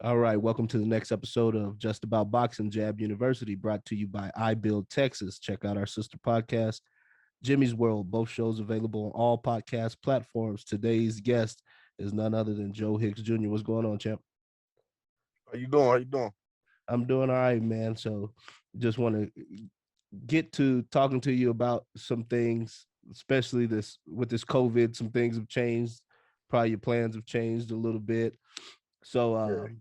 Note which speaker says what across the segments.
Speaker 1: All right, welcome to the next episode of Just About Boxing Jab University, brought to you by I Build Texas. Check out our sister podcast, Jimmy's World. Both shows available on all podcast platforms. Today's guest is none other than Joe Hicks Jr. What's going on, champ?
Speaker 2: How you doing? How you doing?
Speaker 1: I'm doing all right, man. So just want to get to talking to you about some things, especially this with this COVID. Some things have changed. Probably your plans have changed a little bit. So
Speaker 2: Yeah.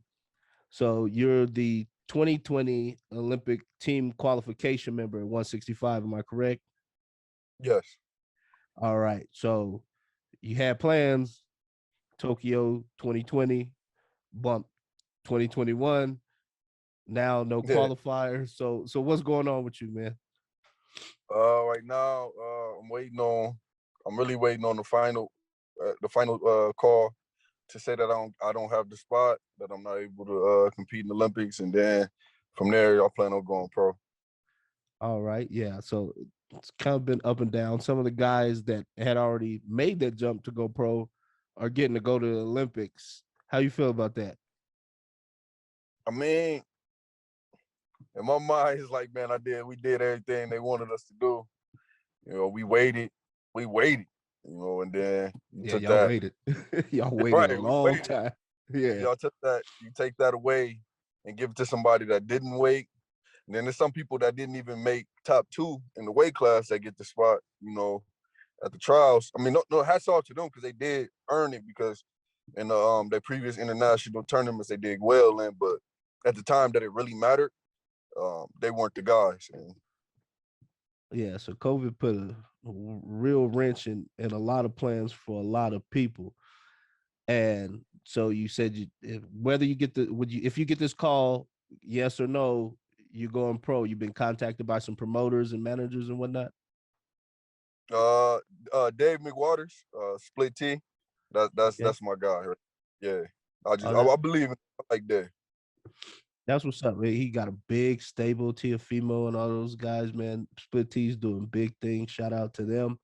Speaker 1: So you're the 2020 Olympic team qualification member at 165. Am I correct?
Speaker 2: Yes.
Speaker 1: All right. So you had plans, Tokyo 2020, bump 2021. Now no
Speaker 2: Yeah.
Speaker 1: qualifiers. So what's going on with you, man?
Speaker 2: Right now, I'm really waiting on the final call to say that I don't have the spot, that I'm not able to compete in the Olympics, and then from there, I plan on going pro.
Speaker 1: All right. Yeah. So it's kind of been up and down. Some of the guys that had already made that jump to go pro are getting to go to the Olympics. How you feel about that?
Speaker 2: I mean, in my mind, it's like, man, we did everything they wanted us to do. We waited, and then you
Speaker 1: Yeah,
Speaker 2: took
Speaker 1: y'all
Speaker 2: that.
Speaker 1: waited. Y'all waited a
Speaker 2: Right, we
Speaker 1: long
Speaker 2: waited.
Speaker 1: time.
Speaker 2: And
Speaker 1: Yeah.
Speaker 2: y'all took that, you take that away and give it to somebody that didn't wait. And then there's some people that didn't even make top two in the weight class that get the spot, at the trials. I mean, no, hats off to them because they did earn it, because in their previous international tournaments they did well in, but at the time that it really mattered, they weren't the guys. And
Speaker 1: Yeah. So COVID put a real wrench in a lot of plans for a lot of people. And so you said whether you get the would you if you get this call, yes or no, you're going pro. You've been contacted by some promoters and managers and whatnot.
Speaker 2: uh, Dave McWaters, Split T,
Speaker 1: Okay.
Speaker 2: that's my guy. Right? Yeah,
Speaker 1: Oh,
Speaker 2: I believe in like that.
Speaker 1: that's what's up, man. He got a big stable, Tiafimo and all those guys, man. Split T's doing big things. Shout out to them.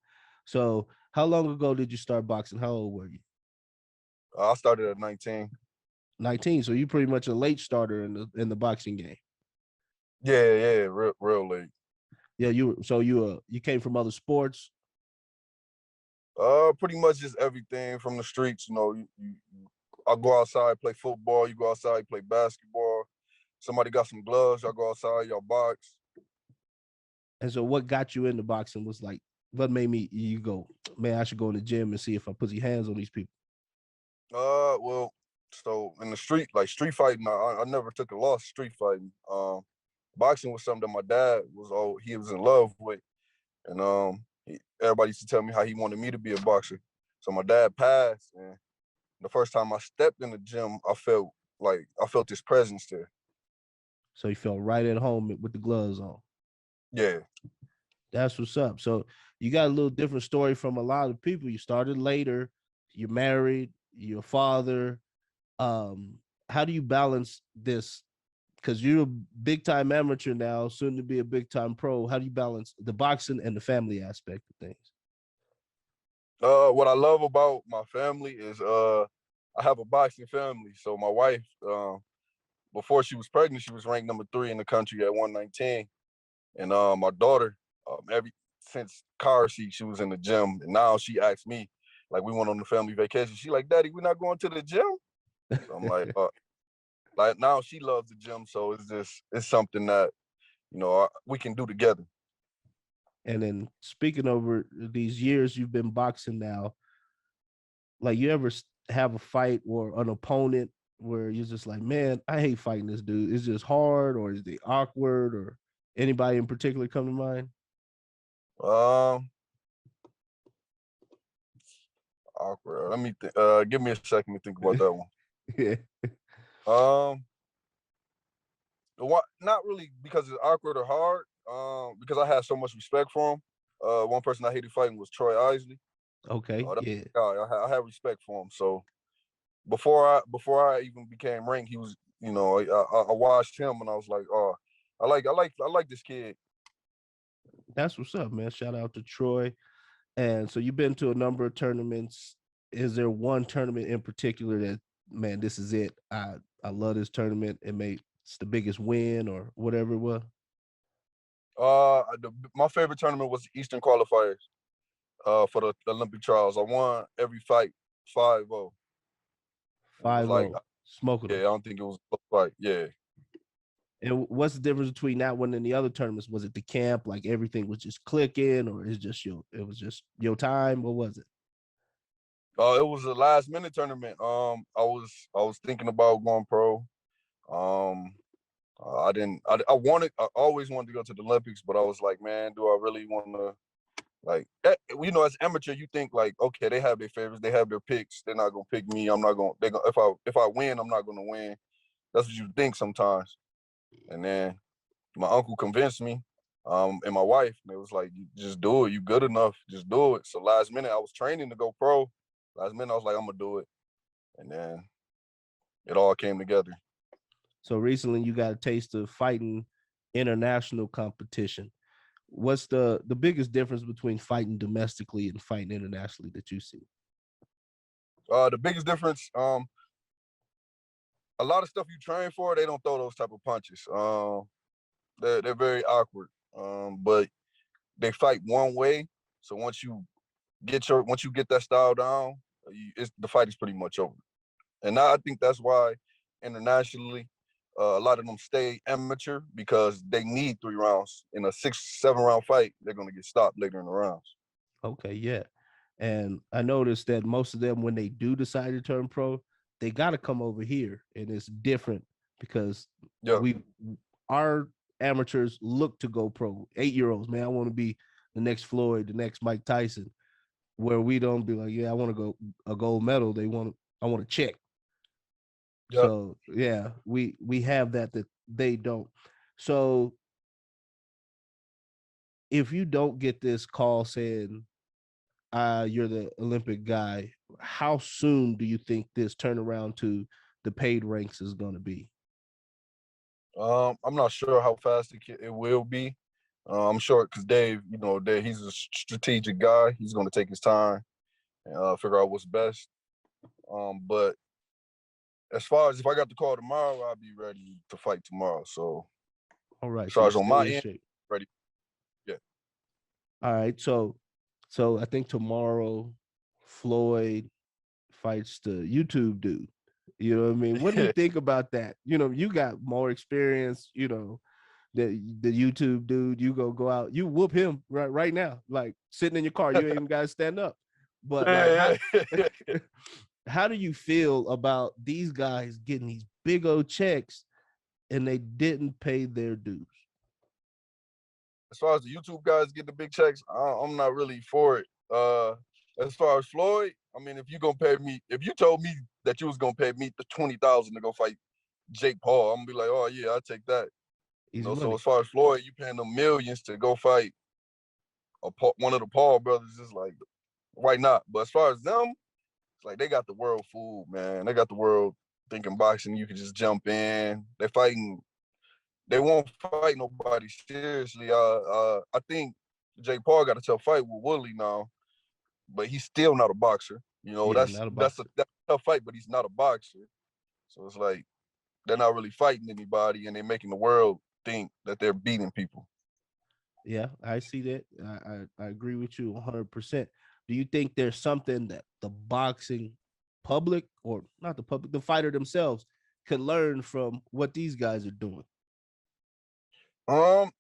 Speaker 1: So, how long ago did you start boxing? How old were you?
Speaker 2: I started at 19.
Speaker 1: 19. So you pretty much a late starter in the boxing game.
Speaker 2: Yeah, real late.
Speaker 1: Yeah, you came from other sports.
Speaker 2: Pretty much just everything from the streets. I go outside, play football. You go outside, play basketball. Somebody got some gloves. Y'all go outside, y'all box.
Speaker 1: And so what got you into boxing was like what made me you go, man, I should go in the gym and see if I put these hands on these people.
Speaker 2: Well, so in the street, like street fighting, I never took a loss street fighting. Boxing was something that my dad he was in love with, and everybody used to tell me how he wanted me to be a boxer. So my dad passed, and the first time I stepped in the gym, I felt this presence there.
Speaker 1: So you felt right at home with the gloves on.
Speaker 2: Yeah.
Speaker 1: That's what's up. So you got a little different story from a lot of people. You started later, you're married, you're a father. Um, how do you balance this? Because you're a big time amateur now, soon to be a big time pro. How do you balance the boxing and the family aspect of things?
Speaker 2: What I love about my family is I have a boxing family. So my wife, before she was pregnant, she was ranked number 3 in the country at 119. And my daughter, every since car seat, she was in the gym. And now she asked me, like, we went on the family vacation. She like, Daddy, we're not going to the gym. So I'm like now she loves the gym. So it's something that we can do together.
Speaker 1: And then speaking over these years you've been boxing now, like you ever have a fight or an opponent where you're just like, man, I hate fighting this dude. It's just hard, or is it awkward, or anybody in particular come to mind?
Speaker 2: Um, Awkward. Let me give me a second to think about that one.
Speaker 1: Yeah.
Speaker 2: Um, not really because it's awkward or hard. Because I had so much respect for him. One person I hated fighting was Troy Isley.
Speaker 1: Okay.
Speaker 2: That
Speaker 1: Yeah.
Speaker 2: guy, I had respect for him. So before I even became ranked, he was, I watched him and I was like, oh, I like this kid.
Speaker 1: That's what's up, man. Shout out to Troy. And so you've been to a number of tournaments. Is there one tournament in particular that, man, this is it? I love this tournament. It's the biggest win or whatever it was.
Speaker 2: My favorite tournament was the Eastern qualifiers. For the Olympic trials, I won every fight 5-0. And it was
Speaker 1: 5
Speaker 2: like,
Speaker 1: 0, smoking
Speaker 2: yeah, I
Speaker 1: them.
Speaker 2: don't think it was a close fight. Yeah.
Speaker 1: And what's the difference between that one and the other tournaments? Was it the camp, like everything was just clicking, or is just it was just your time? What was it?
Speaker 2: It was a last minute tournament. I was thinking about going pro. Um, I didn't. I wanted. I always wanted to go to the Olympics, but I was like, man, do I really want to? Like, as amateur, you think like, okay, they have their favorites, they have their picks. They're not gonna pick me. I'm not gonna. They gonna if I win, I'm not gonna win. That's what you think sometimes. And then my uncle convinced me, and my wife, and it was like, you just do it. You good enough, just do it. So last minute, I was training to go pro. Last minute, I was like, I'm gonna do it, and then it all came together.
Speaker 1: So recently, you got a taste of fighting international competition. What's the biggest difference between fighting domestically and fighting internationally that you see?
Speaker 2: The biggest difference, a lot of stuff you train for, they don't throw those type of punches. They're very awkward. But they fight one way. So once you get that style down, the fight is pretty much over. And I think that's why internationally, a lot of them stay amateur because they need 3 rounds. In a 6, 7 round fight, they're gonna get stopped later in the rounds.
Speaker 1: Okay, yeah. And I noticed that most of them, when they do decide to turn pro, they got to come over here, and it's different because
Speaker 2: Yeah,
Speaker 1: we our amateurs look to go pro. 8 year olds, man, I want to be the next Floyd, the next Mike Tyson. Where we don't be like, yeah, I want to go a gold medal. I want to check.
Speaker 2: yeah.
Speaker 1: So yeah, we have that they don't. So if you don't get this call saying you're the Olympic guy, how soon do you think this turnaround to the paid ranks is going to be?
Speaker 2: I'm not sure how fast it will be. I'm sure because Dave, Dave, he's a strategic guy. He's going to take his time and figure out what's best. But as far as if I got the call tomorrow, I'll be ready to fight tomorrow. So
Speaker 1: All right,
Speaker 2: as
Speaker 1: so
Speaker 2: far
Speaker 1: you
Speaker 2: as on
Speaker 1: stay
Speaker 2: my
Speaker 1: in
Speaker 2: end,
Speaker 1: shape.
Speaker 2: ready. Yeah.
Speaker 1: All right, so I think tomorrow Floyd fights the YouTube dude. You know what I mean? What do you think about that? You got more experience. The YouTube dude. You go out, you whoop him right now, like sitting in your car. You ain't even got to stand up. But like,
Speaker 2: Yeah, yeah.
Speaker 1: how do you feel about these guys getting these big old checks and they didn't pay their dues?
Speaker 2: As far as the YouTube guys get the big checks, I'm not really for it. As far as Floyd, I mean, if you told me that you was gonna pay me the 20,000 to go fight Jake Paul, I'm gonna be like, oh yeah, I'll take that.
Speaker 1: Easy
Speaker 2: So
Speaker 1: money.
Speaker 2: as far as Floyd, you paying them millions to go fight one of the Paul brothers, is like, why not? But as far as them, it's like they got the world fooled, man. They got the world thinking boxing, you can just jump in. They won't fight nobody seriously. I think Jake Paul got a tough fight with Woodley now, but he's still not a boxer.
Speaker 1: Yeah,
Speaker 2: That's
Speaker 1: not a
Speaker 2: that's a,
Speaker 1: boxer.
Speaker 2: that's a tough fight, but he's not a boxer. So it's like they're not really fighting anybody, and they're making the world think that they're beating people.
Speaker 1: Yeah, I see that. I agree with you 100%. Do you think there's something that the boxing public, or not the public, the fighter themselves, could learn from what these guys are doing?
Speaker 2: Um,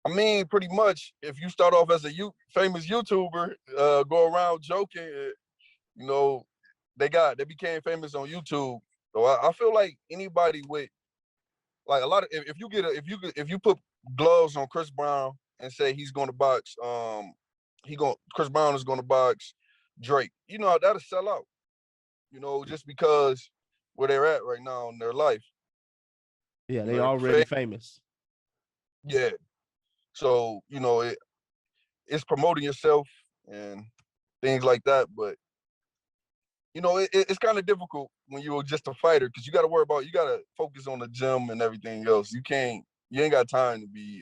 Speaker 2: I mean, pretty much, if you start off as a famous YouTuber, go around joking, you know, they became famous on YouTube. So I feel like anybody with like a lot of if you put gloves on Chris Brown and say he's going to box, Chris Brown is going to box Drake. That'll sell out. Just because where they're at right now in their life.
Speaker 1: Yeah, they
Speaker 2: They're
Speaker 1: already famous.
Speaker 2: yeah. So it's promoting yourself and things like that. But it's kind of difficult when you're just a fighter because you got to focus on the gym and everything else. You ain't got time to be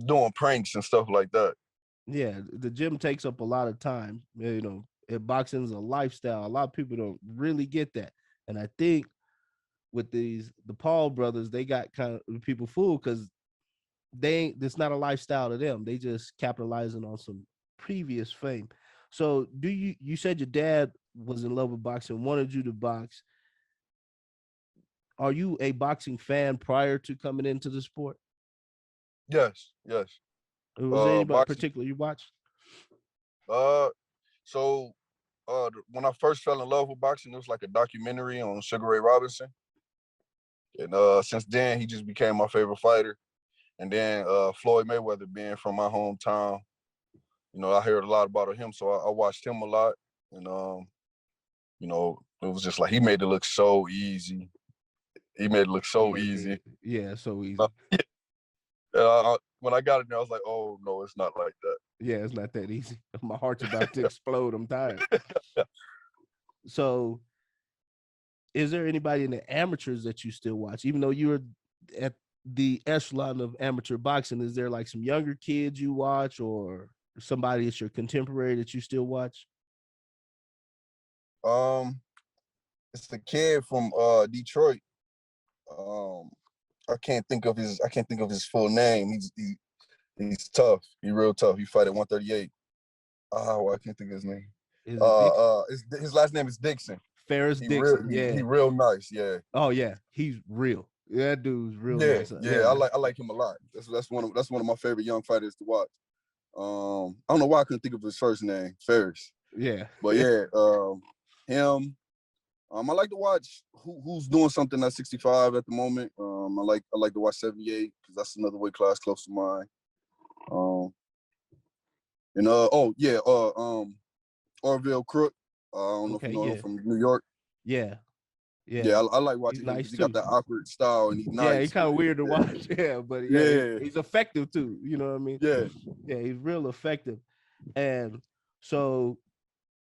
Speaker 2: doing pranks and stuff like that.
Speaker 1: Yeah, the gym takes up a lot of time. Boxing is a lifestyle. A lot of people don't really get that. And I think with the Paul brothers, they got kind of people fooled because they ain't. It's not a lifestyle to them. They just capitalizing on some previous fame. So, do you said your dad was in love with boxing, wanted you to box. Are you a boxing fan prior to coming into the sport?
Speaker 2: Yes, yes.
Speaker 1: Was there anybody
Speaker 2: Boxing.
Speaker 1: particular you watched?
Speaker 2: Uh, so when I first fell in love with boxing, it was like a documentary on Sugar Ray Robinson, and since then he just became my favorite fighter. And then Floyd Mayweather being from my hometown, I heard a lot about him, so I watched him a lot, and it was just like he made it look so easy. He made it look so
Speaker 1: Yeah,
Speaker 2: easy.
Speaker 1: yeah, so
Speaker 2: Uh,
Speaker 1: easy.
Speaker 2: when I got in there, I was like, oh no, it's not like that.
Speaker 1: Yeah, it's not that easy. My heart's about to explode. I'm tired. So, is there anybody in the amateurs that you still watch, even though you're at the echelon of amateur boxing? Is there like some younger kids you watch, or somebody that's your contemporary that you still watch?
Speaker 2: Um, it's the kid from Detroit. Um, I can't think of his full name. He's tough. He's real tough. He fight at 138. Oh, I can't think of his name.
Speaker 1: Is it Dixon?
Speaker 2: His last name is Dixon.
Speaker 1: Ferris
Speaker 2: He real
Speaker 1: Dixon.
Speaker 2: he,
Speaker 1: Yeah.
Speaker 2: he real nice. Yeah.
Speaker 1: Oh yeah, he's real. That dude's real
Speaker 2: Yeah,
Speaker 1: nice.
Speaker 2: yeah.
Speaker 1: Yeah.
Speaker 2: I like him a lot. That's one of my favorite young fighters to watch. I don't know why I couldn't think of his first name, Ferris.
Speaker 1: Yeah.
Speaker 2: But yeah, him. I like to watch who's doing something at 65 at the moment. I like to watch 78 because that's another weight class close to mine. Um, oh yeah, Orville Crook. I don't know if you
Speaker 1: Okay.
Speaker 2: know him
Speaker 1: Yeah.
Speaker 2: from New York.
Speaker 1: Yeah.
Speaker 2: Yeah,
Speaker 1: Yeah.
Speaker 2: I like
Speaker 1: He's
Speaker 2: watching him because
Speaker 1: nice
Speaker 2: he got
Speaker 1: too.
Speaker 2: that awkward style and he's
Speaker 1: Yeah, he's
Speaker 2: nice,
Speaker 1: kind of
Speaker 2: man.
Speaker 1: weird to
Speaker 2: Yeah,
Speaker 1: watch. Yeah, but yeah,
Speaker 2: yeah,
Speaker 1: he's effective too. You know what I mean?
Speaker 2: yeah.
Speaker 1: Yeah, he's real effective. And so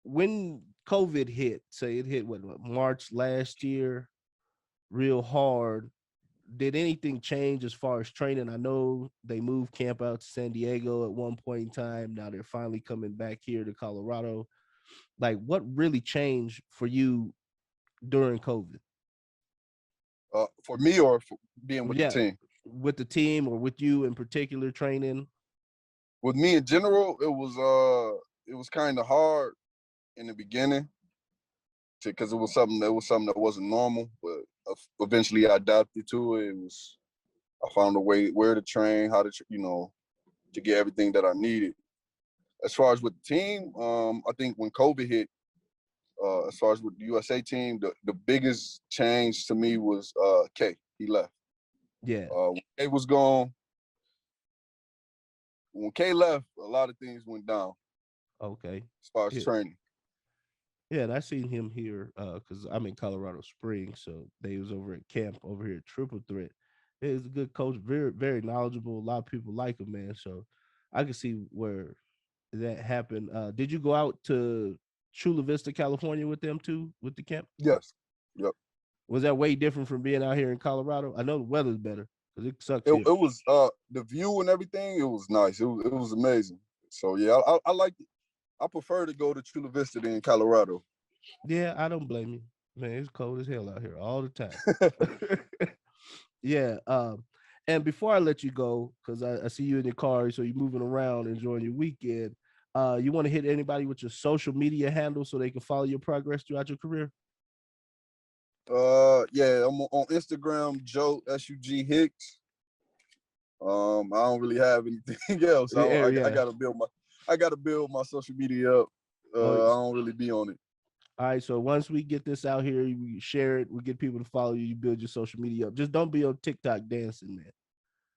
Speaker 1: when COVID hit, say it hit what March last year, real hard. Did anything change as far as training? I know they moved camp out to San Diego at one point in time. Now they're finally coming back here to Colorado. Like, what really changed for you during COVID?
Speaker 2: For me or for being with the
Speaker 1: Yeah,
Speaker 2: team.
Speaker 1: with the team or with you in particular training.
Speaker 2: With me in general, it was kind of hard in the beginning because it was something that wasn't normal, but eventually I adapted to it. I found a way where to train, how to to get everything that I needed. As far as with the team, I think when COVID hit, as far as with the USA team, the biggest change to me was K. He left.
Speaker 1: Yeah.
Speaker 2: When K was gone, when K left, a lot of things went down
Speaker 1: Okay.
Speaker 2: as far as
Speaker 1: Yeah.
Speaker 2: training.
Speaker 1: Yeah, and I seen him here because I'm in Colorado Springs, so they was over at camp over here at Triple Threat. He's a good coach, very very knowledgeable. A lot of people like him, man. So I can see where that happened. Did you go out to Chula Vista, California, with them too, with the camp?
Speaker 2: Yes. Yep.
Speaker 1: Was that way different from being out here in Colorado? I know the weather's better because it sucks
Speaker 2: It
Speaker 1: here.
Speaker 2: was the view and everything. It was nice. It was amazing. So yeah, I liked it. I prefer to go to Chula Vista than Colorado.
Speaker 1: Yeah, I don't blame you, man. It's cold as hell out here all the time. Yeah. And before I let you go, because I see you in your car, so you're moving around, enjoying your weekend. You want to hit anybody with your social media handle so they can follow your progress throughout your career?
Speaker 2: Yeah, I'm on Instagram, Joe Hicks. I don't really have anything else.
Speaker 1: Yeah,
Speaker 2: I
Speaker 1: yeah.
Speaker 2: gotta build my social media up.
Speaker 1: Oh,
Speaker 2: I don't really be on it.
Speaker 1: all right. So once we get this out here, we share it. We get people to follow you. You build your social media up. Just don't be on TikTok dancing,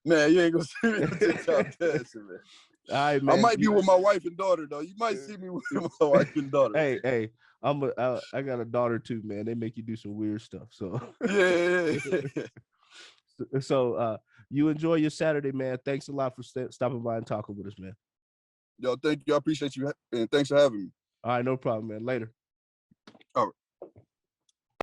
Speaker 2: Man, you ain't gonna see me on
Speaker 1: man.
Speaker 2: TikTok dancing, man.
Speaker 1: All right,
Speaker 2: I
Speaker 1: man.
Speaker 2: might be with my wife and daughter though. You might see me with my wife and daughter.
Speaker 1: Hey, hey. I got a daughter too, man. They make you do some weird stuff. So
Speaker 2: Yeah.
Speaker 1: so you enjoy your Saturday, man. Thanks a lot for stopping by and talking with us, man.
Speaker 2: Yo, thank you. I appreciate you and thanks for having me.
Speaker 1: All right, no problem, man. Later.
Speaker 2: All right.